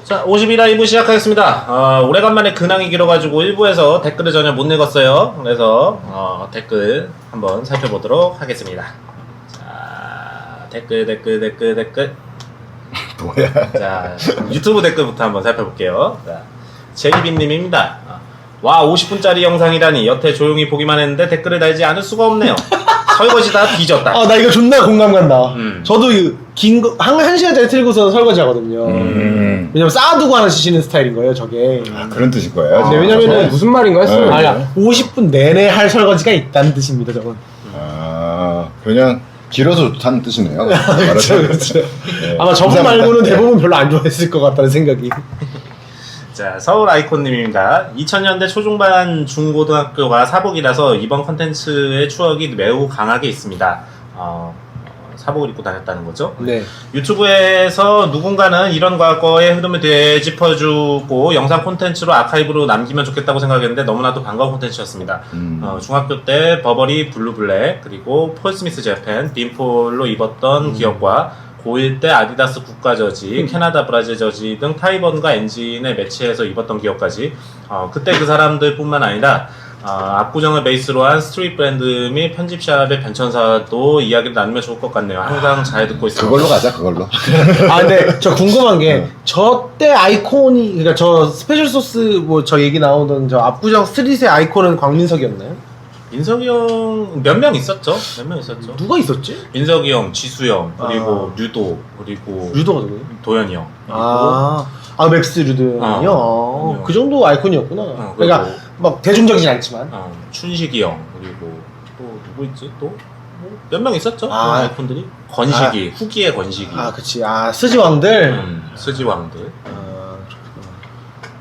자, 52라이브 시작하겠습니다. 오래간만에 근황이 길어가지고 1부에서 댓글을 전혀 못 읽었어요. 그래서 댓글 한번 살펴보도록 하겠습니다. 자, 댓글. 뭐야? 자, 유튜브 댓글부터 한번 살펴볼게요. 자, 제이비님입니다. 와, 50분짜리 영상이라니 여태 조용히 보기만 했는데 댓글을 달지 않을 수가 없네요. 설거지다 뒤졌다. 나 이거 존나 공감 간다. 저도 긴 거, 한 시간짜리 틀고서 설거지 하거든요. 왜냐면 쌓아두고 하나 쉬는 스타일인 거예요, 저게. 그런 뜻일 거예요. 네, 왜냐면은 무슨 말인가 했어요. 아니야, 50분 내내 할 설거지가 있다는 뜻입니다, 저건. 그냥 길어서 좋다는 뜻이네요. 그렇죠. 네, 아마 저분 감사합니다. 말고는 네. 대부분 별로 안 좋아했을 것 같다는 생각이. 자, 서울 아이콘님입니다. 2000년대 초중반 중고등학교가 사복이라서 이번 컨텐츠의 추억이 매우 강하게 있습니다. 사복을 입고 다녔다는 거죠. 네. 유튜브에서 누군가는 이런 과거의 흐름을 되짚어주고 영상 콘텐츠로 아카이브로 남기면 좋겠다고 생각했는데 너무나도 반가운 콘텐츠였습니다. 중학교 때 버버리 블루블랙 그리고 폴 스미스 재팬 빈폴로 입었던 기억과 고1 때 아디다스 국가저지, 캐나다 브라질 저지 등 타이번과 엔진에 매치해서 입었던 기억까지 그때 그 사람들 뿐만 아니라 압구정을 베이스로 한 스트릿 브랜드 및 편집샵의 변천사도 이야기를 나누면 좋을 것 같네요. 항상 잘 듣고 있습니다. 그걸로 가자, 그걸로. 근데 저 궁금한 게, 저 때 아이콘이, 그러니까 저 스페셜 소스 뭐 저 얘기 나오던 저 압구정 스트릿의 아이콘은 광민석이었나요? 민석이 형 몇 명 있었죠? 몇 명 있었죠? 누가 있었지? 민석이 형, 지수 형, 그리고 류도, 그리고 류도가 누구예요? 도현이 형. 그리고 맥스 류도요. 그 정도 아이콘이었구나. 그리고 그러니까 막 대중적이진 않지만. 춘식이 형, 그리고 또 누구 있지? 또 몇 명 있었죠? 아이콘들이? 건식이, 후기의 건식이. 그치. 스지왕들. 스지왕들.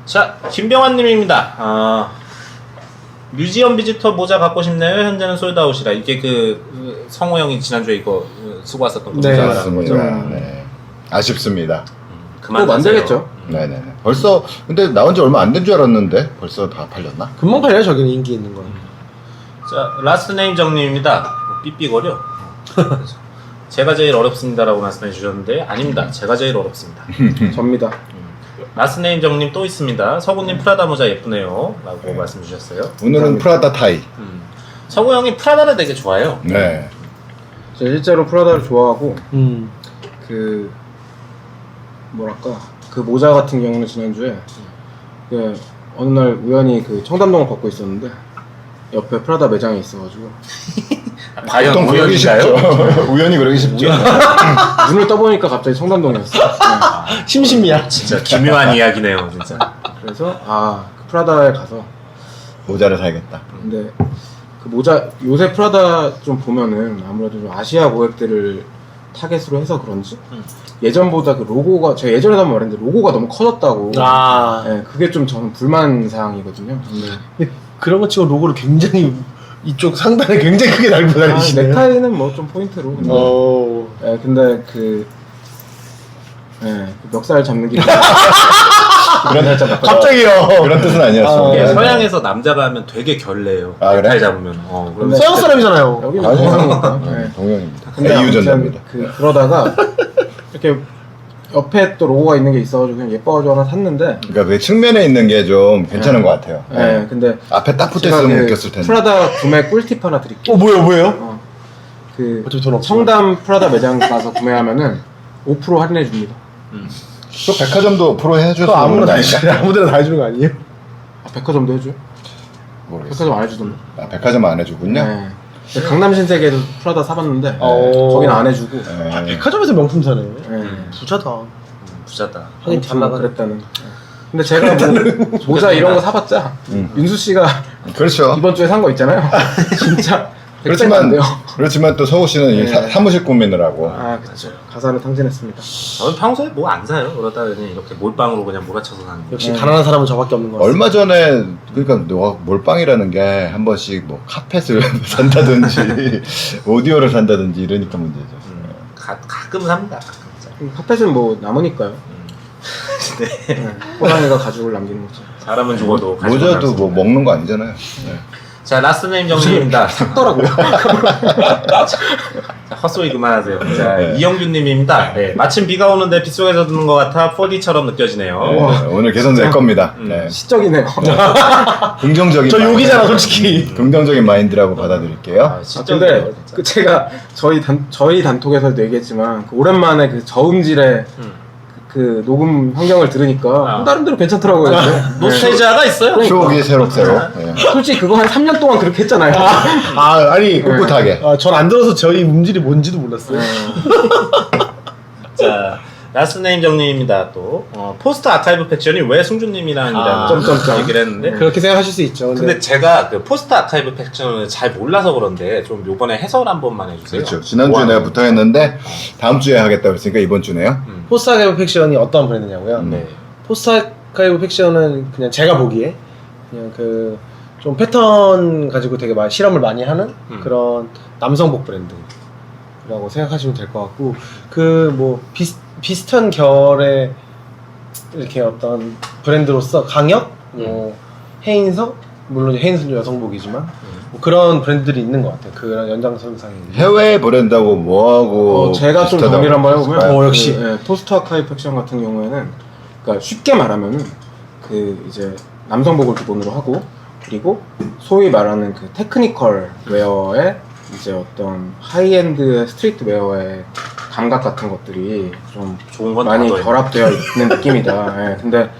자, 김병환님입니다. 뮤지엄 비지터 모자 갖고 싶네요. 현재는 솔드아웃이라. 이게 그 성호 형이 지난주에 이거 쓰고 왔었던 거. 네, 모자라는 거죠. 네. 아쉽습니다. 그만 만들겠죠. 네네. 벌써 근데 나온 지 얼마 안 된 줄 알았는데 벌써 다 팔렸나? 금방 팔려요, 저기는 인기 있는 건. 자, 라스트 네임 정님입니다. 삐삐거려. 제가 제일 어렵습니다라고 말씀해 주셨는데 아닙니다. 제가 제일 어렵습니다. 접니다. 라스트 네임 정님 또 있습니다. 서구님 프라다 모자 예쁘네요 라고 말씀 주셨어요. 오늘은 프라다 타이. 서구 형이 프라다를 되게 좋아해요. 네. 제가 실제로 프라다를 좋아하고 그 뭐랄까 그 모자 같은 경우는 지난주에 그 어느 날 우연히 그 청담동을 걷고 있었는데 옆에 프라다 매장이 있어가지고 과연 보통 그러기 우연인가요? 쉽죠. 우연히 그러기 쉽죠. 눈을 떠보니까 갑자기 청담동이었어. 네. 심심이야. 진짜 기묘한 이야기네요, 진짜. 그래서 그 프라다에 가서 모자를 사야겠다. 근데 그 모자 요새 프라다 좀 보면은 아무래도 좀 아시아 고객들을 타겟으로 해서 그런지 예전보다 그 로고가 제가 예전에도 한번 말했는데 로고가 너무 커졌다고. 네, 그게 좀 저는 불만 사항이거든요. 근데 그런 거 치고 로고를 굉장히 이쪽 상단에 굉장히 크게 달고 다니시네요. 넥타이는 뭐 좀 포인트로. 네, 근데 그 멱살 잡는 게 그런 갑자기요. 그런 뜻은 아니었어. 이게 서양에서 남자가 하면 되게 결례해요. 그래? 넥타이 잡으면. 그럼 서양 사람이잖아요. 여기 동양이니까. 네, 동양입니다. 근데 이유전자입니다. 그러다가 이렇게 옆에 또 로고가 있는 게 있어가지고 그냥 예뻐가지고 하나 샀는데. 그러니까 그 측면에 있는 게 좀 괜찮은 것 같아요. 네, 근데 앞에 딱 붙어 있으면 웃겼을 텐데. 프라다 구매 꿀팁 하나 드릴게요. 뭐예요? 그 어차피 돈 없어. 청담 프라다 매장 가서 구매하면은 5% 할인해 줍니다. 그 백화점도 프로 해줄 수 아무나 있는 다 거 해주는 아닌가? 아무데나 다 해주는 거 아니에요? 백화점도 해줘요? 모르겠어. 백화점 안 해주던데. 백화점 안 해주군요. 네. 강남 신세계에도 프라다 사봤는데 거기는 안 해주고. 네. 백화점에서 명품 사네. 부자다. 부자다. 하긴 잘 나가. 그랬다는. 근데 제가 뭐 모자 이런 거 사봤자 윤수 씨가 그렇죠. 이번 주에 산 거 있잖아요. 진짜 그렇지만 또 서우 씨는 이 사무실 꾸미느라고. 그렇죠. 가사를 탕진했습니다. 저는 평소에 뭐 안 사요. 그러다 그냥 이렇게 몰빵으로 그냥 몰아쳐서 사는 거. 역시 가난한 사람은 저밖에 없는 거 같아. 얼마 전에 그러니까 몰빵이라는 게 한 번씩 뭐 카펫을 산다든지 오디오를 산다든지 이러니까 문제죠. 가끔 삽니다. 가끔. 카펫은 뭐 남으니까요. 호랑이가 가죽을 남기는 거죠. 사람은 죽어도 모자도 뭐 먹는 거 아니잖아요. 네. 자, 라스트네임 정리입니다. 삭더라고요. 자, 헛소리 그만하세요. 자, 네. 이영준님입니다. 네, 마침 비가 오는데 빗속에서 듣는 것 같아 4D처럼 느껴지네요. 네, 오늘 개선 낼 겁니다. 네. 시적이네요. 긍정적인 저 마인드. 욕이잖아 솔직히. 긍정적인 마인드라고 받아들일게요. 아, 근데 시적이네요. 그 제가 저희 단톡에서도 얘기했지만 그 오랜만에 그 저음질의 그 녹음 환경을 들으니까 나름대로 괜찮더라고요. 노스테이지아가 있어요. 추억이 새록새록. 네. 솔직히 그거 한 3년 동안 그렇게 했잖아요. 아 아니 꿋꿋하게. 전 안 들어서 저희 음질이 뭔지도 몰랐어요. 자, 라스트네임 정리입니다. 또 포스트 아카이브 팩션이 왜 승준님이랑이라는 점점점. 얘기를 했는데 그렇게 생각하실 수 있죠. 근데 제가 그 포스트 아카이브 팩션을 잘 몰라서 그런데 좀 요번에 해설 한 번만 해주세요. 그렇죠. 지난주에 와. 내가 부탁했는데 다음 주에 하겠다고 했으니까 이번 주네요. 포스트 아카이브 팩션이 어떤 브랜드냐고요? 네. 포스트 아카이브 팩션은 그냥 제가 보기에 그냥 그 좀 패턴 가지고 되게 실험을 많이 하는 그런 남성복 브랜드라고 생각하시면 될 것 같고 그 뭐 비슷한 결의 이렇게 어떤 브랜드로서 강혁, 뭐 헤인서 물론 헤인서는 여성복이지만 뭐 그런 브랜드들이 있는 것 같아요. 그런 연장선상에 있는. 해외 브랜드하고 뭐하고 제가 좀 비슷하다고 정리를 한번 해보면 역시. 포스트 아카이브 팩션 같은 경우에는 그러니까 쉽게 말하면은 그 이제 남성복을 기본으로 하고 그리고 소위 말하는 그 테크니컬 웨어의 이제 어떤 하이엔드 스트리트 웨어의 감각 같은 것들이 좀 좋은 건 많이 다 더해. 결합되어 있는 느낌이다. 예, 근데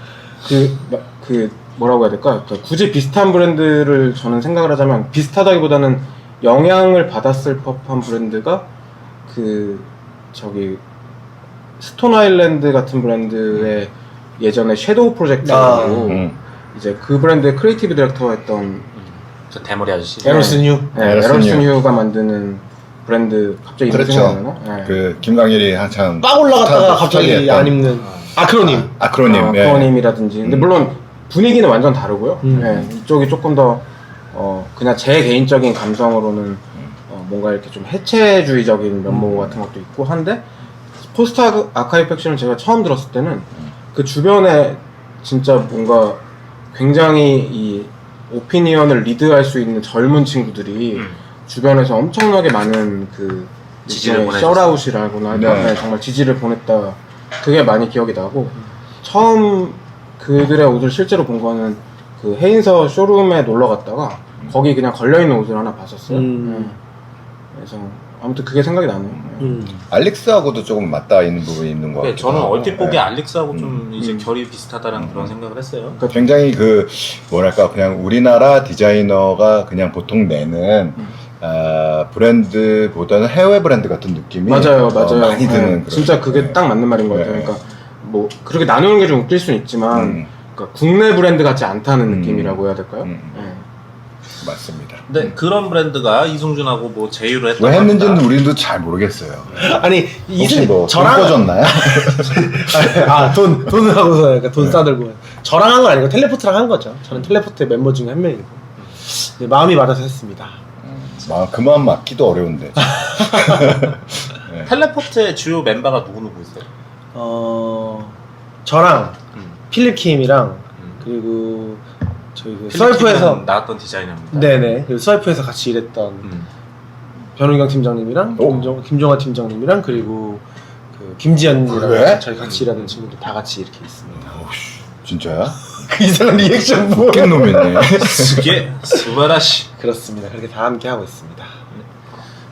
그 뭐라고 해야 될까? 그러니까 굳이 비슷한 브랜드를 저는 생각을 하자면 비슷하다기보다는 영향을 받았을 법한 브랜드가 그 저기 스톤 아일랜드 같은 브랜드의 예전에 섀도우 프로젝트라고 이제 그 브랜드의 크리에이티브 디렉터가 했던 저 대머리 아저씨. 에럴슨 휴. 에럴슨 휴가 만드는 브랜드 갑자기 이름 그렇죠. 생각나나? 예. 그 김광일이 한참 빡 올라갔다가 스타트 갑자기 스타일이었던 안 입는 아크로님. 아크로님. 예. 프로님이라든지 근데 물론 분위기는 완전 다르고요. 예, 이쪽이 조금 더 그냥 제 개인적인 감성으로는 뭔가 이렇게 좀 해체주의적인 면모 같은 것도 있고 한데 포스트 아카이브 팩션을 제가 처음 들었을 때는 그 주변에 진짜 뭔가 굉장히 이 오피니언을 리드할 수 있는 젊은 친구들이 주변에서 엄청나게 많은 그 지지를 보내줬어요. 셔라웃이라고나 할까? 네. 네, 정말 지지를 보냈다. 그게 많이 기억이 나고 처음 그들의 옷을 실제로 본 거는 그 헤인서 쇼룸에 놀러 갔다가 거기 그냥 걸려있는 옷을 하나 봤었어요. 네. 그래서 아무튼 그게 생각이 나네요. 알릭스하고도 조금 맞닿아 있는 부분이 있는 것 네, 같아요. 저는 얼핏 보기 알릭스하고 좀 이제 결이 비슷하다라는 그런 생각을 했어요. 굉장히 그 뭐랄까 그냥 우리나라 디자이너가 그냥 보통 내는 브랜드보다는 해외 브랜드 같은 느낌이 맞아요. 많이 드는 네, 그런 진짜 그게 네. 딱 맞는 말인 것 같아요. 네. 그러니까 뭐 그렇게 나누는 게 좀 웃길 수는 있지만 그러니까 국내 브랜드 같지 않다는 느낌이라고 해야 될까요? 네. 맞습니다. 근데 그런 브랜드가 이승준하고 뭐 제휴를 했던 왜 했는지는 겁니다. 우리도 잘 모르겠어요. 아니 혹시 뭐 저랑 돈 꺼졌나요? 돈을 하고서 그러니까 돈 싸들고 저랑 한 건 아니고 텔레포트랑 한 거죠. 저는 텔레포트의 멤버 중에 한 명이고 네, 마음이 맞아서 했습니다. 그만 맞기도 어려운데. 텔레포트의 주요 멤버가 누구 있어요? 저랑 필립 킴이랑 그리고 저희 그 스와이프에서 나왔던 디자이너입니다. 네네 그리고 스와이프에서 같이 일했던 변은경 팀장님이랑 김종화 팀장님이랑 그리고 그 김지연이랑 그래? 저희 같이 일하는 친구들 다 같이 이렇게 있습니다. 진짜야? 그 이상한 리액션 뭐? 웃긴 놈이네. 이게 스바라시. 그렇습니다. 그렇게 다 함께 하고 있습니다.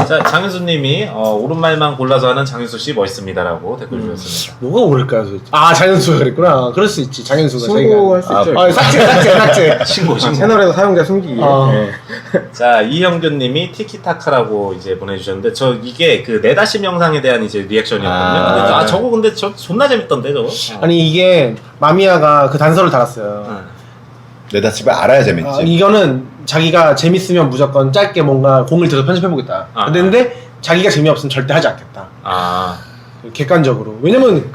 자, 장윤수님이 오른말만 골라서 하는 장윤수씨 멋있습니다라고 댓글 주셨습니다. 뭐가 오를까요, 도대체? 장현수가 그랬구나. 그럴 수 있지. 장현수가 신고할 수 있죠. 삭제. 신고. 채널에서 사용자 숨기기. 네. 자, 이형균님이 티키타카라고 이제 보내주셨는데 저 이게 그 네다심 영상에 대한 이제 리액션이었거든요. 근데 저거 근데 저 존나 재밌던데 저거. 아니 이게 마미야가 그 단서를 달았어요. 내다 집에 알아야 재밌지. 이거는 자기가 재밌으면 무조건 짧게 뭔가 공을 들여서 편집해보겠다. 근데 자기가 재미없으면 절대 하지 않겠다. 객관적으로. 왜냐면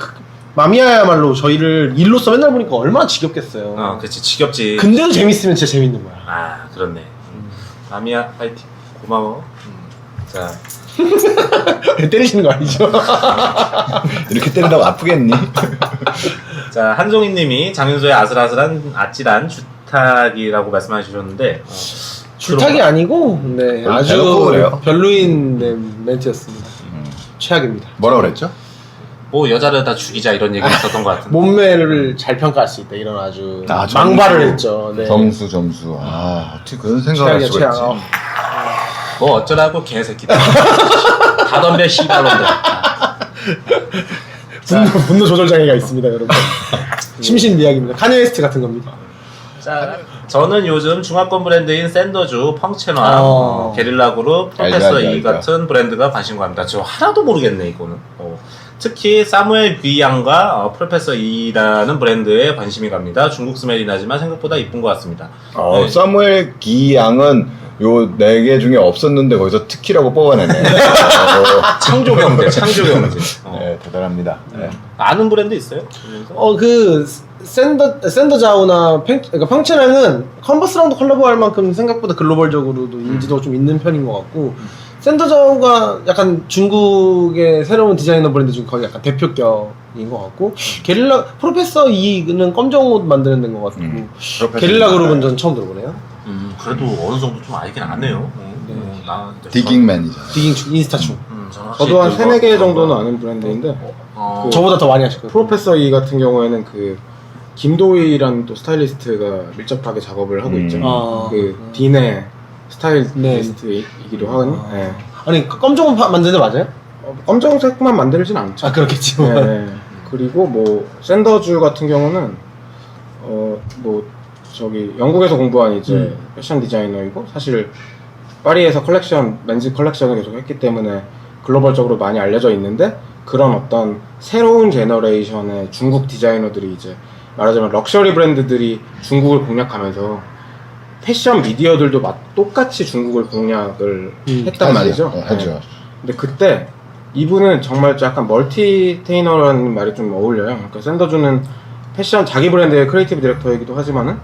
마미야야말로 저희를 일로서 맨날 보니까 얼마나 지겹겠어요. 그렇지 지겹지. 근데도 재밌으면 진짜 재밌는 거야. 그렇네. 마미야 파이팅. 고마워. 자. 때리시는 거 아니죠? 이렇게 때린다고 아프겠니? 자, 한종희님이 장윤수의 아슬아슬한 아찔한 주탁이라고 말씀해 주셨는데 줄타기 아니고 네, 별로 아주 대놓고 그래요. 별로인 네, 멘트였습니다. 최악입니다. 뭐라 그랬죠? 뭐 여자를 다 죽이자 이런 얘기 있었던 것 같은데. 몸매를 잘 평가할 수 있다 이런 아주 아, 망발을 점수. 했죠. 네. 점수. 아, 어떻게 그런 생각을 할 최악이야, 수가 최악. 있지? 뭐 어쩌라고 개새끼들. 다 덤벼 씨발놈들. 분노 조절 장애가 있습니다, 여러분. 심신미약입니다. 카니 웨스트 같은 겁니다. 자, 저는 요즘 중화권 브랜드인 샌더주, 펑체나, 게릴라 그룹, 프로페서 알죠. E 같은 브랜드가 관심 갑니다. 저 하나도 모르겠네 이거는. 특히 사무엘 귀양과 프로페서 E라는 브랜드에 관심이 갑니다. 중국 스멜이 나지만 생각보다 이쁜 것 같습니다. 네. 사무엘 기양은 요 4개 중에 없었는데 거기서 특히라고 뽑아내네. 창조 경제. 네, 대단합니다. 네. 아는 브랜드 있어요? 그 샌더자우나 그러니까 펑체랑은 컨버스랑도 콜라보할 만큼 생각보다 글로벌적으로도 인지도가 좀 있는 편인 것 같고 샌더자우가 약간 중국의 새로운 디자이너 브랜드 중 거의 약간 대표격인 것 같고 게릴라 프로페서 E는 검정 옷 만드는 데인 것 같고 게릴라 그룹은 전 처음 들어보네요. 그래도 어느 정도 좀 알긴 아네요. 디깅맨이잖아. 디깅 인스타충. 저도 한 3, 4개 정도는 아는 브랜드인데 저보다 더 많이 하실 거예요. 프로페서 E 같은 경우에는 그 김도희라는 또 스타일리스트가 밀접하게 작업을 하고 있죠. 그 딘의 스타일리스트이기도 하거든요. 네. 아니 검정 옷 만드는 데 맞아요? 검정색만 만들진 않죠. 아 그렇겠지. 네. 그리고 뭐 샌더주 같은 경우는 뭐 저기 영국에서 공부한 이제 패션 디자이너이고 사실 파리에서 맨즈 컬렉션을 계속 했기 때문에 글로벌적으로 많이 알려져 있는데 그런 어떤 새로운 제너레이션의 중국 디자이너들이 이제 말하자면 럭셔리 브랜드들이 중국을 공략하면서 패션 미디어들도 똑같이 중국을 공략을 했단 말이죠. 하죠. 근데 그때 이분은 정말 약간 멀티테이너라는 말이 좀 어울려요. 그러니까 샌더주는 패션 자기 브랜드의 크리에이티브 디렉터이기도 하지만은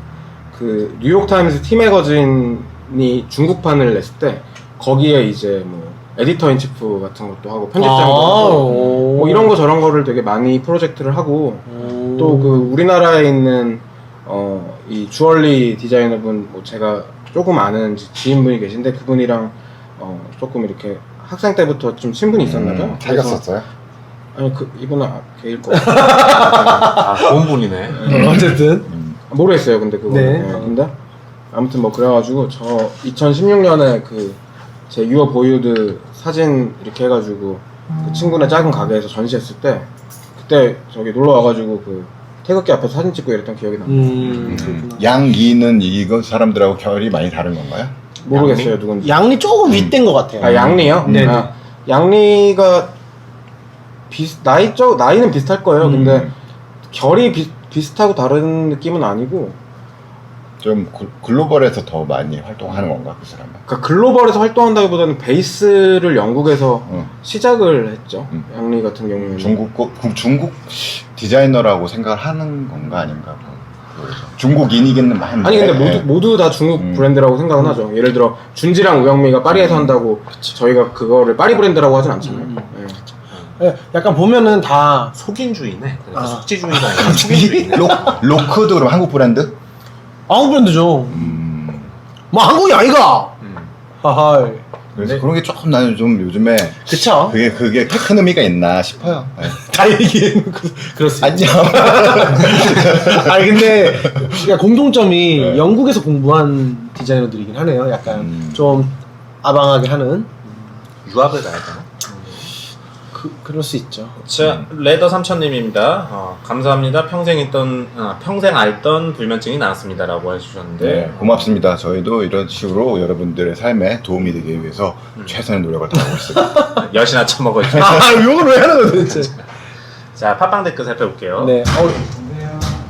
그 뉴욕타임스 티매거진이 중국판을 냈을 때 거기에 이제 뭐 에디터 인치프 같은 것도 하고 편집장도 하고 뭐 이런 거 저런 거를 되게 많이 프로젝트를 하고 또 그 우리나라에 있는 이 주얼리 디자이너분 뭐 제가 조금 아는 지인분이 계신데 그분이랑 조금 이렇게 학생 때부터 좀 친분이 있었나 봐요. 사귀었었어요? 아니 그 이분은 걔일 거. 좋은 분이네. 어쨌든 모르겠어요. 근데 그거. 네. 근데 아무튼 뭐 그래가지고 저 2016년에 그 제 유어 보유드 사진 이렇게 해가지고 그 친구네 작은 가게에서 전시했을 때 그때 저기 놀러 와가지고 그 태극기 앞에서 사진 찍고 이랬던 기억이 납니다. 양이는 이거 사람들하고 결이 많이 다른 건가요? 모르겠어요 누군지. 양리 조금 윗된 것 같아요. 아 양리요? 네네. 아, 양리가 나이는 비슷할 거예요. 근데 결이 비슷하고 다른 느낌은 아니고 좀 글로벌에서 더 많이 활동하는 건가 그 사람은? 그러니까 글로벌에서 활동한다기보다는 베이스를 영국에서 시작을 했죠. 양리 같은 경우에는 중국 디자이너라고 생각을 하는 건가 아닌가? 중국인이겠는 많은데. 아니 근데 모두 다 중국 브랜드라고 생각은 하죠. 예를 들어 준지랑 우영미가 파리에서 한다고 저희가 그거를 파리 브랜드라고 하진 않잖아요. 네. 네, 약간 보면은 다 속인주의네. 그러니까 속지주의가 아니라 속인주의네. 로크도 그럼 한국 브랜드? 한국 브랜드죠. 뭐 한국이 아이가. 하하. 그래서 그런 게 조금 나는 좀 요즘에 그쵸. 그게 큰 의미가 있나 싶어요. 네. 다 얘기해놓고 그렇습니다. 안녕. 아니 근데 그러니까 공통점이 영국에서 공부한 디자이너들이긴 하네요. 약간 좀 아방하게 하는. 유학을 가야 되나? 그럴 수 있죠. 자, 레더 3000님입니다. 감사합니다. 평생 앓던 불면증이 나았습니다라고 해주셨는데. 네, 고맙습니다. 저희도 이런 식으로 여러분들의 삶에 도움이 되기 위해서 최선의 노력을 다하고 있습니다. 여시나 처먹어야죠. 욕을 왜 하는 거야 도대체? 자, 팟빵 댓글 살펴볼게요. 네.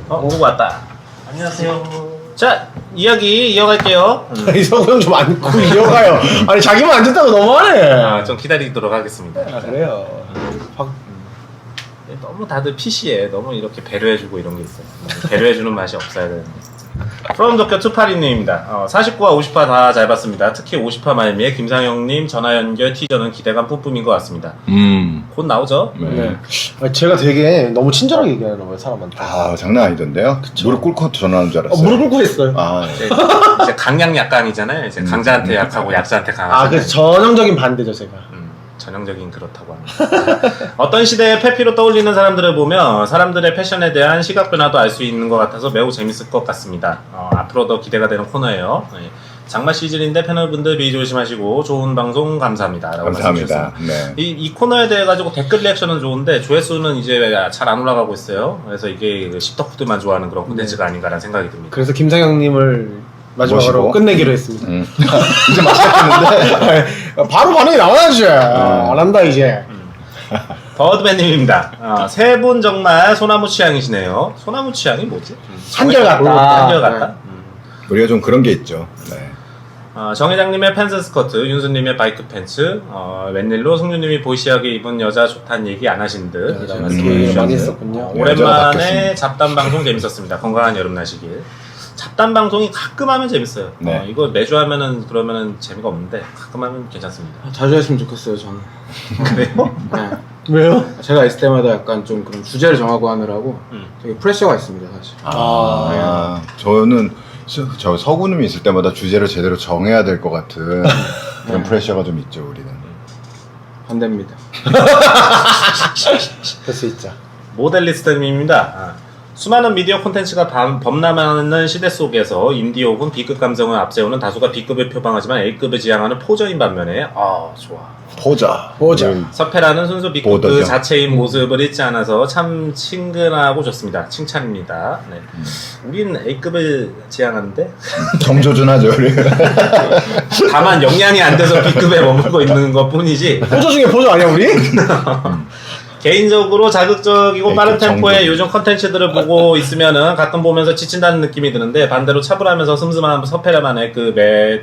오고 왔다. 안녕하세요. 자, 이야기 이어갈게요. 이 성형 좀 안고 이어가요. 아니 자기만 안 듣다고 너무하네. 좀 기다리도록 하겠습니다. 그래요. 너무 다들 PC에 너무 이렇게 배려해주고 이런 게 있어요. 배려해주는 맛이 없어야 되는데. 프롬 도쿄 투파리님입니다. 49화 50화 다 잘 봤습니다. 특히 50화 말미에 김상영님 전화 연결 티저는 기대감 뿜뿜인 것 같습니다. 곧 나오죠? 네. 제가 되게 너무 친절하게 얘기하나 봐요, 사람한테. 아, 장난 아니던데요? 무릎 꿇고 전화하는 줄 알았어요. 무릎 꿇고 했어요. 아, 이제 강약 약강이잖아요. 이제 강자한테 약하고 약자한테 강하잖아요. 그래서 전형적인 반대죠, 제가. 전형적인 그렇다고 합니다. 어떤 시대의 페피로 떠올리는 사람들을 보며 사람들의 패션에 대한 시각 변화도 알 수 있는 것 같아서 매우 재밌을 것 같습니다. 앞으로 더 기대가 되는 코너예요. 네. 장마 시즌인데 패널분들 미리 조심하시고 좋은 방송 감사합니다. 라고 감사합니다. 네. 이 코너에 대해 가지고 댓글 리액션은 좋은데 조회수는 이제 잘 안 올라가고 있어요. 그래서 이게 십덕후들만 좋아하는 그런 콘텐츠가 아닌가라는 생각이 듭니다. 그래서 김상영님을 마지막으로 모시고? 끝내기로 했습니다. 이제 맛있겠는데? 바로 반응이 나와야지. 안 한다 이제. 버드맨님입니다. 세 분 정말 소나무 취향이시네요. 소나무 취향이 뭐지? 한결같다. 한결같다. 우리가 좀 그런 게 있죠. 네. 정 회장님의 팬츠 스커트, 윤수님의 바이크 팬츠, 웬일로 승준님이 보이시하게 입은 여자 좋다는 얘기 안 하신 듯. 이런 말씀 많이 해주셨는데. 했었군요. 오랜만에 바뀌었습니다. 잡담 방송 재밌었습니다. 건강한 여름 나시길. 잡담 방송이 가끔 하면 재밌어요. 네. 이거 매주 하면은 그러면은 재미가 없는데 가끔 하면 괜찮습니다. 자주 했으면 좋겠어요, 저는. 그래요? 네. 왜요? 제가 있을 때마다 약간 좀 그런 주제를 정하고 하느라고 되게 프레셔가 있습니다, 사실. 저는 저 서구님이 있을 때마다 주제를 제대로 정해야 될 것 같은 그런 프레셔가 좀 있죠, 우리는. 반대입니다. 그럴 수 있죠. 모델리스트님입니다. 수많은 미디어 콘텐츠가 범람하는 시대 속에서 인디 혹은 B급 감성을 앞세우는 다수가 B급을 표방하지만 A급을 지향하는 포저인 반면에 좋아. 포자. 서페라는 순수 B급 그 보더죠. 자체인 모습을 잊지 않아서 참 친근하고 좋습니다. 칭찬입니다. 네. 우린 A급을 지향하는데 정조준하죠, 우리. 다만 역량이 안 돼서 B급에 머물고 있는 것 뿐이지 포저 중에 포저 아니야 우리? 개인적으로 자극적이고 빠른 A급 템포의 정도. 요즘 컨텐츠들을 보고 있으면은 가끔 보면서 지친다는 느낌이 드는데 반대로 차분하면서 슴슴한 서페라만의 그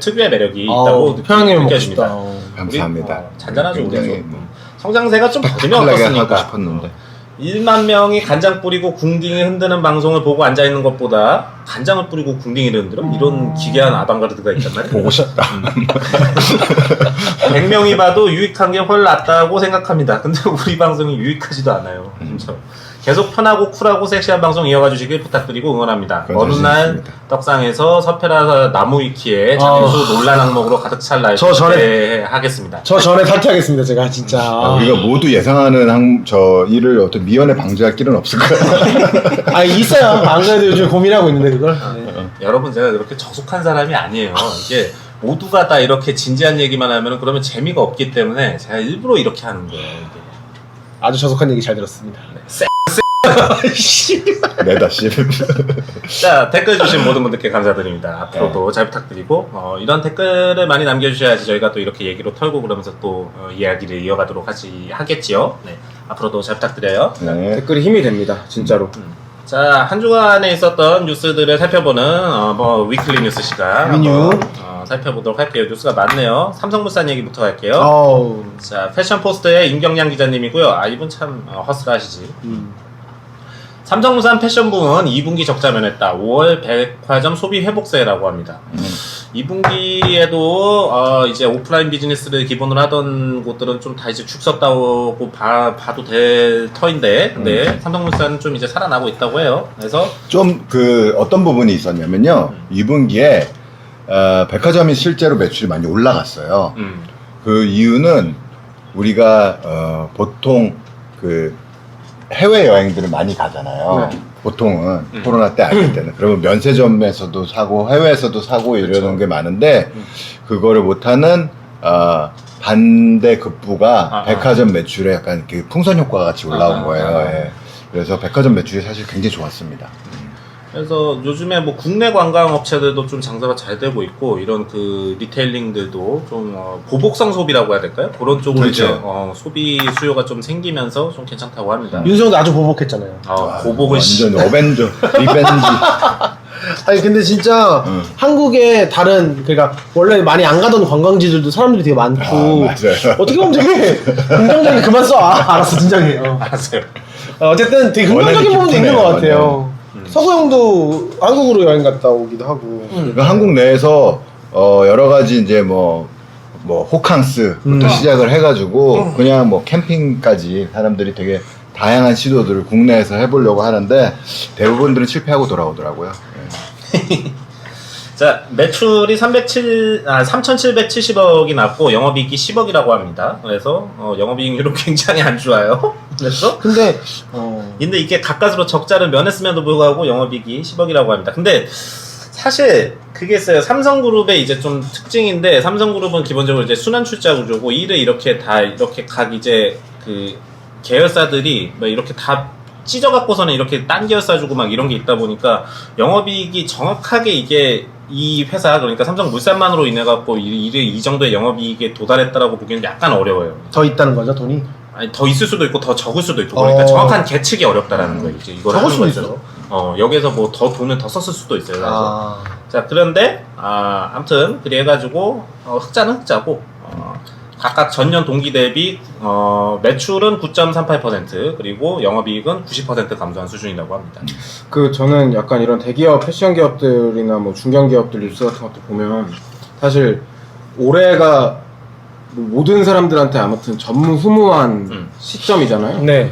특유의 매력이 있다고 표현이 먹고 느껴집니다. 싶다. 감사합니다. 잔잔하죠, 굉장히 우리 뭐 성장세가 좀 더디면 화끈하게 하고 어떻습니까? 싶었는데. 1만 명이 간장 뿌리고 궁딩이 흔드는 방송을 보고 앉아있는 것보다 간장을 뿌리고 궁딩이를 흔들어? 이런 기괴한 아방가르드가 있단 말이에요. 보고 싶다. 100명이 봐도 유익한 게 훨 낫다고 생각합니다. 근데 우리 방송이 유익하지도 않아요. 계속 편하고 쿨하고 섹시한 방송 이어가 주시길 부탁드리고 응원합니다. 그건 어느 자신 날 있습니다. 떡상에서 서페라 나무 위키에 장수 논란 항목으로 가득 찰 날 저 전에- 때 하겠습니다. 저 전에 탈퇴하겠습니다 제가 진짜. 우리가 모두 예상하는 저 일을 어떤 미연에 방지할 길은 없을 거야. 있어요. 안 그래도 요즘 고민하고 있는데 그걸. 네. 여러분 제가 그렇게 저속한 사람이 아니에요. 이게 모두가 다 이렇게 진지한 얘기만 하면 그러면 재미가 없기 때문에 제가 일부러 이렇게 하는 거예요. 이게. 아주 저속한 얘기 잘 들었습니다. 내다 씨. 자, 댓글 주신 모든 분들께 감사드립니다. 앞으로도 잘 부탁드리고 이런 댓글을 많이 남겨주셔야지 저희가 또 이렇게 얘기로 털고 그러면서 또 이야기를 이어가도록 하겠지요. 네, 앞으로도 잘 부탁드려요. 네. 댓글이 힘이 됩니다, 진짜로. 자, 한 주간에 있었던 뉴스들을 살펴보는 위클리 뉴스 시간 미뉴. 살펴보도록 할게요. 뉴스가 많네요. 삼성물산 얘기부터 할게요. 어우. 자, 패션포스트의 임경량 기자님이고요. 이분 참 허슬하시지. 삼성물산 패션부는 2분기 적자 면했다. 5월 백화점 소비 회복세라고 합니다. 2분기에도 이제 오프라인 비즈니스를 기본으로 하던 곳들은 좀 다 이제 죽 썼다고 봐도 될 터인데, 근데 삼성물산은 좀 이제 살아나고 있다고 해요. 그래서 좀 어떤 부분이 있었냐면요. 2분기에 백화점이 실제로 매출이 많이 올라갔어요. 그 이유는 우리가 보통 해외 여행들을 많이 가잖아요. 네. 보통은 코로나 때 아닐 때는 그러면 면세점에서도 사고 해외에서도 사고 이러는 그렇죠. 게 많은데 그거를 못하는 반대 급부가 백화점 매출에 약간 그 풍선 효과 같이 올라온 거예요. 예. 그래서 백화점 매출이 사실 굉장히 좋았습니다. 그래서 요즘에 뭐 국내 관광 업체들도 좀 장사가 잘 되고 있고 이런 그 리테일링들도 좀 보복성 소비라고 해야 될까요? 그런 쪽으로 그렇죠. 이제 소비 수요가 좀 생기면서 좀 괜찮다고 합니다. 윤성도 아주 보복했잖아요. 보복을 완전 어벤져 리벤지. 아니 근데 진짜 한국의 다른 그러니까 원래 많이 안 가던 관광지들도 사람들이 되게 많고 맞아요. 어떻게 보면 되게 긍정적인 그만 써. 알았어 진정해. 알았어요. 어쨌든 되게 긍정적인 원한이 부분도 있는 것 깊으네요, 같아요. 서구 형도 한국으로 여행 갔다 오기도 하고. 그러니까 한국 내에서 여러 가지 이제 뭐 호캉스부터 시작을 해가지고 그냥 뭐 캠핑까지 사람들이 되게 다양한 시도들을 국내에서 해보려고 하는데 대부분들은 실패하고 돌아오더라고요. 예. 자, 매출이 3,770억이 났고 영업이익이 10억이라고 합니다. 그래서 영업이익률은 굉장히 안 좋아요. 그래서 근데 근데 이게 가까스로 적자를 면했음에도 불구하고 영업이익이 10억이라고 합니다. 근데 사실 그게 있어요. 삼성그룹의 이제 좀 특징인데 삼성그룹은 기본적으로 이제 순환출자 구조고 일을 이렇게 다 이렇게 각 이제 그 계열사들이 뭐 이렇게 다 찢어갖고서는 이렇게 딴 계열사 주고 막 이런 게 있다 보니까 영업이익이 정확하게 이게 이 회사 그러니까 삼성물산만으로 인해 갖고 이 정도의 영업이익에 도달했다라고 보기에는 약간 어려워요. 더 있다는 거죠, 돈이? 아니 더 있을 수도 있고 더 적을 수도 있고 그러니까 정확한 계측이 어렵다라는 거예요. 이제 이걸 적을 하는 수도 거죠. 여기서 뭐 더 돈을 더 썼을 수도 있어요. 사실. 아. 자 그런데 아무튼 그래 해가지고 흑자는 흑자고 각각 전년 동기 대비 매출은 9.38% 그리고 영업이익은 90% 감소한 수준이라고 합니다. 그 저는 약간 이런 대기업 패션 기업들이나 뭐 중견 기업들 뉴스 같은 것도 보면 사실 올해가 뭐 모든 사람들한테 아무튼 전무후무한 시점이잖아요. 네.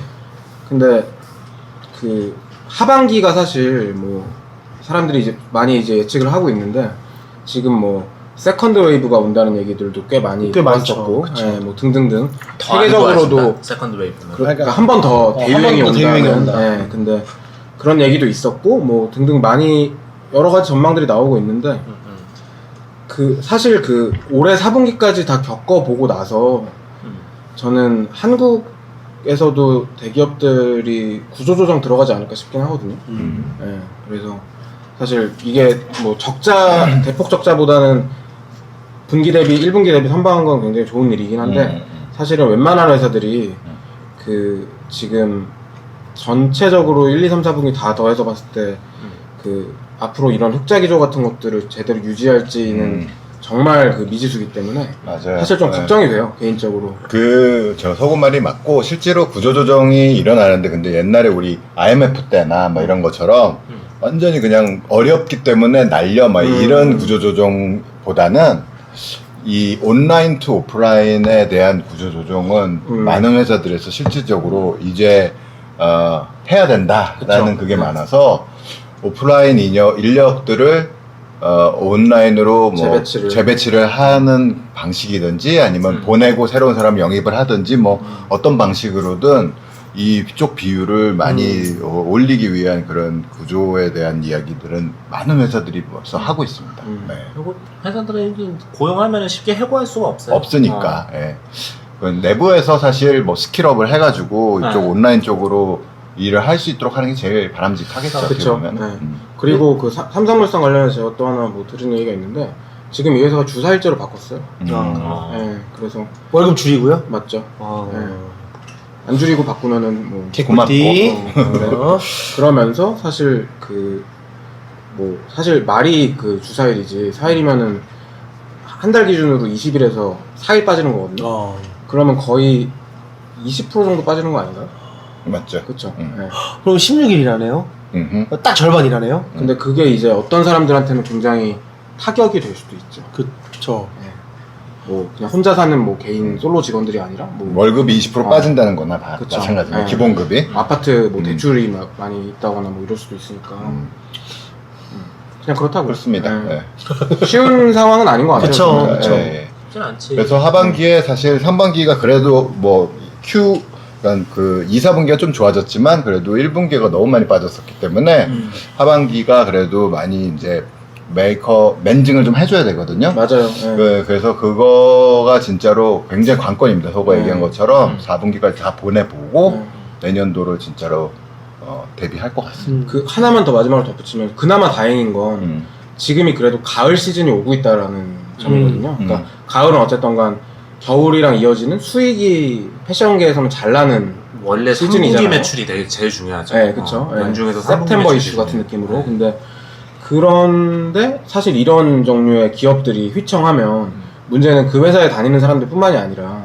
근데 그 하반기가 사실 뭐 사람들이 이제 많이 이제 예측을 하고 있는데 지금 뭐 세컨드 웨이브가 온다는 얘기들도 꽤 많이 많죠. 있었고, 예, 뭐 등등등 더 세계적으로도 세컨드 웨이브는 그러니까 한 번 더 대유행이 한번더 대유행이 온다는, 온다. 예, 근데 그런 얘기도 있었고 뭐 등등 많이 여러 가지 전망들이 나오고 있는데 그 사실 그 올해 4분기까지 다 겪어보고 나서 저는 한국에서도 대기업들이 구조조정 들어가지 않을까 싶긴 하거든요. 예, 그래서 사실 이게 뭐 적자 대폭 적자보다는 분기 대비 1분기 대비 선방한 건 굉장히 좋은 일이긴 한데 사실은 웬만한 회사들이 그 지금 전체적으로 1, 2, 3, 4분기 다 더해서 봤을 때 그 앞으로 이런 흑자 기조 같은 것들을 제대로 유지할지는 정말 그 미지수기 때문에 맞아요. 사실 좀 네. 걱정이 돼요, 개인적으로. 저 서구 말이 맞고 실제로 구조조정이 일어나는데 근데 옛날에 우리 IMF 때나 뭐 이런 것처럼 완전히 그냥 어렵기 때문에 날려 막 이런 구조조정보다는 이 온라인 투 오프라인에 대한 구조조정은 많은 회사들에서 실질적으로 이제 해야 된다라는 그쵸. 그게 많아서 오프라인 인력들을 온라인으로 뭐 재배치를 하는 방식이든지 아니면 보내고 새로운 사람 영입을 하든지 뭐 어떤 방식으로든 이쪽 비율을 많이 올리기 위한 그런 구조에 대한 이야기들은 많은 회사들이 벌써 하고 있습니다. 네. 그리고 회사들은 고용하면 쉽게 해고할 수가 없어요. 없으니까. 예. 그 내부에서 사실 뭐 스킬업을 해가지고 이쪽 네. 온라인 쪽으로 일을 할 수 있도록 하는 게 제일 바람직하겠죠. 어떻게 그쵸. 보면. 네. 그리고 그 삼성물산 관련해서 제가 또 하나 뭐 들은 얘기가 있는데 지금 이 회사가 주사일제로 바꿨어요. 예, 그래서 월급 줄이고요? 맞죠. 아. 네. 안 줄이고 바꾸면은 뭐 개꿀띠. 그러면서 사실 그 뭐 사실 말이 그 주사일이지 4일이면은 한 달 기준으로 20일에서 4일 빠지는 거거든요. 그러면 거의 20% 정도 빠지는 거 아닌가요? 맞죠. 그렇죠. 그럼 16일 일하네요? 딱 절반 일하네요? 근데 그게 이제 어떤 사람들한테는 굉장히 타격이 될 수도 있죠. 그쵸. 뭐 그냥 혼자 사는 뭐 개인 솔로 직원들이 아니라 뭐 월급이 20% 빠진다는 거나 다 그쵸. 마찬가지예요. 네. 기본급이. 아파트 뭐 대출이 막 많이 있다거나 뭐 이럴 수도 있으니까 그냥 그렇다고. 그렇습니다. 네. 네. 쉬운 상황은 아닌 것 같아요. 그쵸. 저는. 그쵸. 네. 쉽진 않지. 그래서 하반기에 사실 3분기가 그래도 뭐 그러니까 그 2, 4분기가 좀 좋아졌지만 그래도 1분기가 너무 많이 빠졌었기 때문에 하반기가 그래도 많이 이제 맨징을 좀 해줘야 되거든요. 맞아요. 네. 네, 그래서 그거가 진짜로 굉장히 관건입니다. 서가 얘기한 것처럼 4분기까지 다 보내보고 내년도를 진짜로 대비할 것 같습니다. 그 하나만 더 마지막으로 덧붙이면 그나마 다행인 건 지금이 그래도 가을 시즌이 오고 있다라는 점이거든요. 그러니까 가을은 어쨌든간 겨울이랑 이어지는 수익이 패션계에서는 잘 나는 원래 시즌이잖아요. 3분기 매출이 제일 중요하죠. 네, 그렇죠. 연중에서 세프템버 이슈 같은 느낌으로. 근데 그런데 사실 이런 종류의 기업들이 휘청하면 문제는 그 회사에 다니는 사람들뿐만이 아니라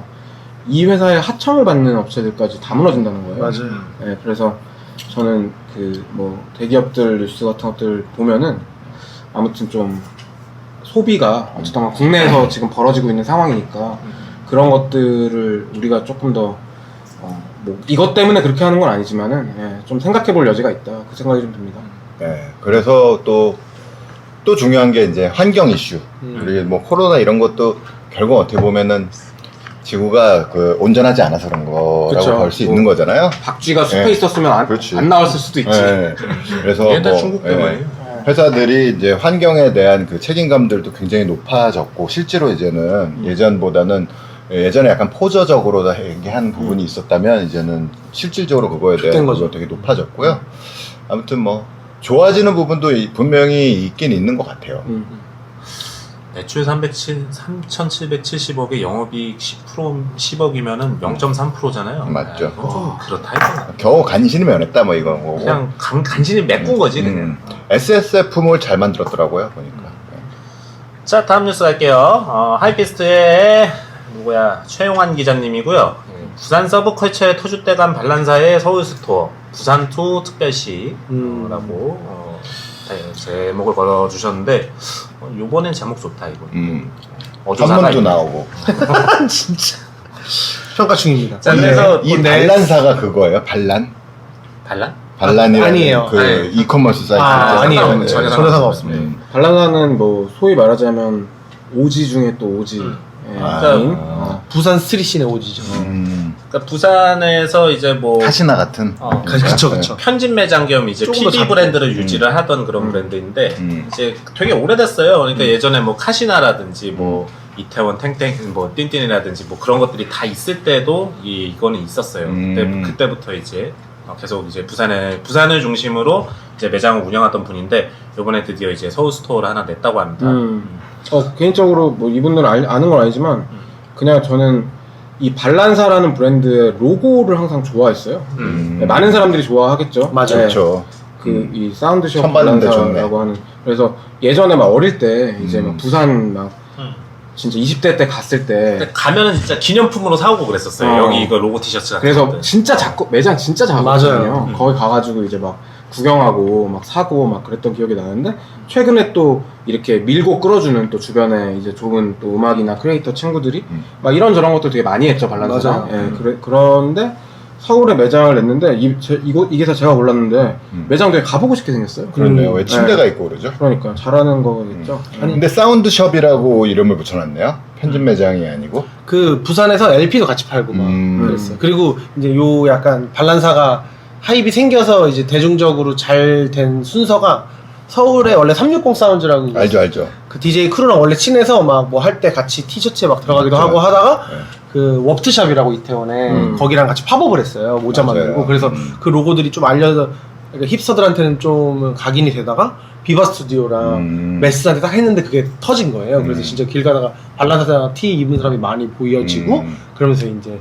이 회사에 하청을 받는 업체들까지 다 무너진다는 거예요. 맞아요. 네, 그래서 저는 그 뭐 대기업들 뉴스 같은 것들 보면은 아무튼 좀 소비가 어쨌든 국내에서 지금 벌어지고 있는 상황이니까 그런 것들을 우리가 조금 더 뭐 이것 때문에 그렇게 하는 건 아니지만은 예, 좀 생각해볼 여지가 있다 그 생각이 좀 듭니다. 네, 그래서 또 중요한 게 이제 환경 이슈. 우리 뭐 코로나 이런 것도 결국 어떻게 보면은 지구가 그 온전하지 않아서 그런 거라고 그쵸. 볼 수 뭐 있는 거잖아요. 박쥐가 숲에 네. 있었으면 그렇지. 안 나왔을 수도 있지. 네. 그래서 얘네 뭐, 중국 예, 때문에. 회사들이 이제 환경에 대한 그 책임감들도 굉장히 높아졌고 실제로 이제는 예전에 약간 포저적으로 한 부분이 있었다면 이제는 실질적으로 그거에 된 대한 거죠. 거가 되게 높아졌고요. 아무튼 뭐 좋아지는 부분도 분명히 있긴 있는 것 같아요. 매출 3,770억에 영업이익 10억이면은 0.3%잖아요. 맞죠. 그건 좀 그렇다 이거. 겨우 간신히 면했다 뭐 이건 거고. 그냥 간신히 메꾼 거지 그냥. SSF몰 잘 만들었더라고요 보니까. 자 다음 뉴스 갈게요. 하이피스트의 누구야 최용환 기자님이고요. 부산 서브컬처의 토주대감 반란사의 서울 스토어 부산 투 특별시라고 제목을 걸어주셨는데 요번엔 제목 좋다 이거. 어조사가 한문도 있네. 나오고. 진짜 평가 중입니다. 자, 그래서 이 반란사가 그거예요? 반란? 반란? 반란이라는 아니에요. 그 아니. 이커머스 사이트. 아니에요. 상관없네. 전혀 전혀 상관없습니다. 반란사는 뭐 소위 말하자면 오지 중에 또 오지. 예, 아닌? 부산 스트리시네 오지죠. 그러니까 부산에서 이제 뭐 카시나 같은. 그쵸 그쵸. 편집 매장 겸 이제 조금 더 PB 작고. 브랜드를 유지를 하던 그런 브랜드인데 음. 이제 되게 오래됐어요. 그러니까 예전에 뭐 카시나라든지 뭐 이태원 탱탱 뭐 띵띵이라든지 뭐 그런 것들이 다 있을 때도 이거는 있었어요. 그때부터 이제 계속 이제 부산을 중심으로 이제 매장을 운영하던 분인데 이번에 드디어 이제 서울 스토어를 하나 냈다고 합니다. 개인적으로 뭐 이분들은 아는 건 아니지만 그냥 저는 이 발란사라는 브랜드의 로고를 항상 좋아했어요. 네, 많은 사람들이 좋아하겠죠. 맞아요. 네, 그렇죠. 이 사운드숍 처음 봤는데 발란사라고 하는. 그래서 예전에 막 어릴 때 이제 막 부산 막 음. 진짜 20대 때 갔을 때 근데 가면은 진짜 기념품으로 사오고 그랬었어요. 여기 이거 로고 티셔츠 같은 그래서 것들. 진짜 매장 진짜 작거든요. 맞아요. 거기 가가지고 이제 막 구경하고 막 사고 막 그랬던 기억이 나는데 최근에 또 이렇게 밀고 끌어주는 또 주변에 이제 좋은 또 음악이나 크리에이터 친구들이 막 이런 저런 것들 되게 많이 했죠 발란사. 맞아요. 예, 그런데 서울에 매장을 냈는데 이게 다 제가 몰랐는데 매장 되게 가보고 싶게 생겼어요. 그렇네요. 왜 침대가 네. 있고 그러죠? 그러니까 잘하는 거겠죠. 근데 사운드숍이라고 이름을 붙여놨네요. 편집 매장이 아니고. 그 부산에서 LP도 같이 팔고 막 그랬어요. 그리고 이제 요 약간 반란사가 하입이 생겨서 이제 대중적으로 잘 된 순서가 서울에 원래 360 사운드라고 알죠. 그 DJ 크루랑 원래 친해서 막 뭐 할 때 같이 티셔츠에 막 들어가기도 맞죠. 하고 하다가 네. 그 웍트샵이라고 이태원에 거기랑 같이 팝업을 했어요. 모자 맞아요. 만들고 그래서 그 로고들이 좀 그러니까 힙스터들한테는 좀 각인이 되다가 비바 스튜디오랑 메스한테 딱 했는데 그게 터진 거예요. 그래서 진짜 길 가다가 발란사 티 입는 사람이 많이 보여지고 그러면서 이제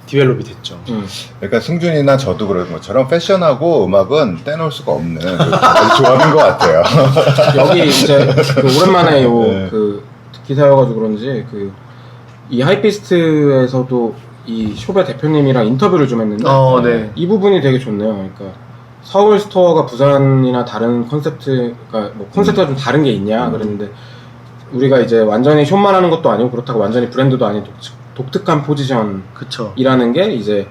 디벨롭이 됐죠. 그러니까 승준이나 저도 그런 것처럼 패션하고 음악은 떼놓을 수가 없는 아주 좋아하는 것 같아요. 여기 이제 그 오랜만에 네. 그 기사여가지고 그런지 이 하이피스트에서도 이 숍의 대표님이랑 인터뷰를 좀 했는데 네. 이 부분이 되게 좋네요. 그러니까 서울 스토어가 부산이나 다른 컨셉트가 뭐 컨셉트가 좀 다른 게 있냐 그랬는데 우리가 이제 완전히 숍만 하는 것도 아니고 그렇다고 완전히 브랜드도 아닌 독특한 포지션이라는 그쵸. 게 이제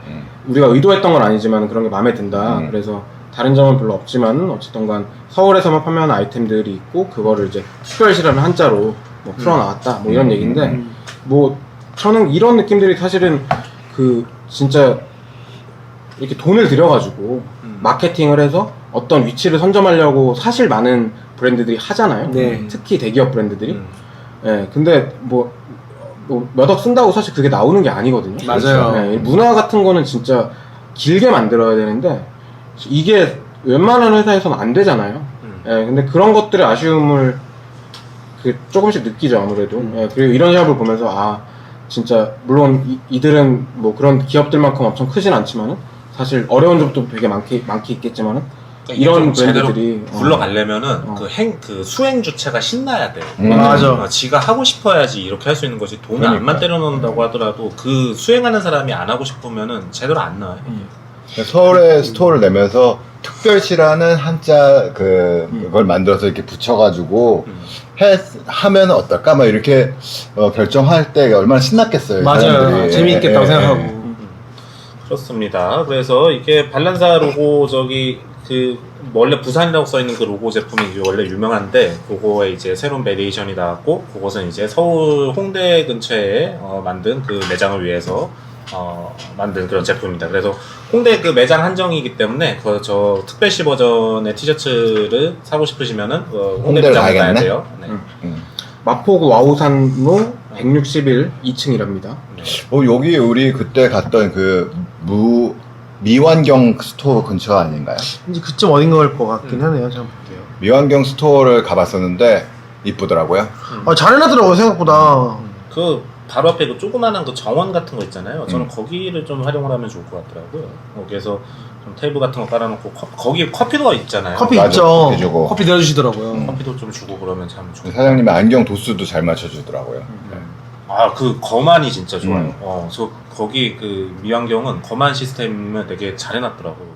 우리가 의도했던 건 아니지만 그런 게 마음에 든다. 그래서 다른 점은 별로 없지만 어쨌든간 서울에서만 판매하는 아이템들이 있고 그거를 이제 특별시라는 한자로 뭐 풀어나왔다. 뭐 이런 얘기인데 뭐 저는 이런 느낌들이 사실은 그 진짜 이렇게 돈을 들여가지고 마케팅을 해서 어떤 위치를 선점하려고 사실 많은 브랜드들이 하잖아요. 네. 특히 대기업 브랜드들이. 예, 근데 뭐 몇 억 쓴다고 사실 그게 나오는 게 아니거든요. 맞아요. 예, 문화 같은 거는 진짜 길게 만들어야 되는데 이게 웬만한 회사에서는 안 되잖아요. 예, 근데 그런 것들의 아쉬움을 조금씩 느끼죠 아무래도. 예, 그리고 이런 샵을 보면서 진짜 물론 이들은 뭐 그런 기업들만큼 엄청 크진 않지만은 사실 어려운 점도 되게 많기 있겠지만은 이런 제대로 브랜드들이 굴러가려면은 그 수행 주체가 신나야 돼. 맞아. 지가 하고 싶어야지 이렇게 할 수 있는 거지. 돈을 그러니까. 안만 때려놓는다고 하더라도 그 수행하는 사람이 안 하고 싶으면은 제대로 안 나와요. 서울에 스토어를 내면서 특별시라는 한자 그걸 만들어서 이렇게 붙여가지고 하면 어떨까 막 이렇게 결정할 때 얼마나 신났겠어요. 맞아요. 사람들이. 재미있겠다고 예, 생각하고. 예. 그렇습니다. 그래서 이게 발란사 로고 원래 부산이라고 써 있는 그 로고 제품이 원래 유명한데 그거에 이제 새로운 베리에이션이 나왔고 그것은 이제 서울 홍대 근처에 만든 그 매장을 위해서 만든 그런 제품입니다. 그래서 홍대 그 매장 한정이기 때문에 저 특별시 버전의 티셔츠를 사고 싶으시면은 홍대 홍대를 매장에 가야 가야겠네? 돼요. 네. 마포구 와우산로 161 2층이랍니다. 여기 우리 그때 갔던 그 미완경 스토어 근처 아닌가요? 이제 그쯤 어딘가 갈 것 같긴 하네요. 제가 볼게요. 미완경 스토어를 가봤었는데 이쁘더라고요. 잘 해놨더라고요, 생각보다. 그 바로 앞에 그 조그마한 그 정원 같은 거 있잖아요. 저는 거기를 좀 활용을 하면 좋을 것 같더라고요. 거기에서 좀 테이블 같은 거 깔아놓고 거기 커피도 있잖아요. 커피 맞아, 있죠. 커피 주고. 커피 내려주시더라고요. 커피도 좀 주고 그러면 참 좋고. 사장님이 안경 도수도 잘 맞춰주더라고요. 그 거만이 진짜 좋아요. 거기 그 미완경은 거만 시스템을 되게 잘 해놨더라고요.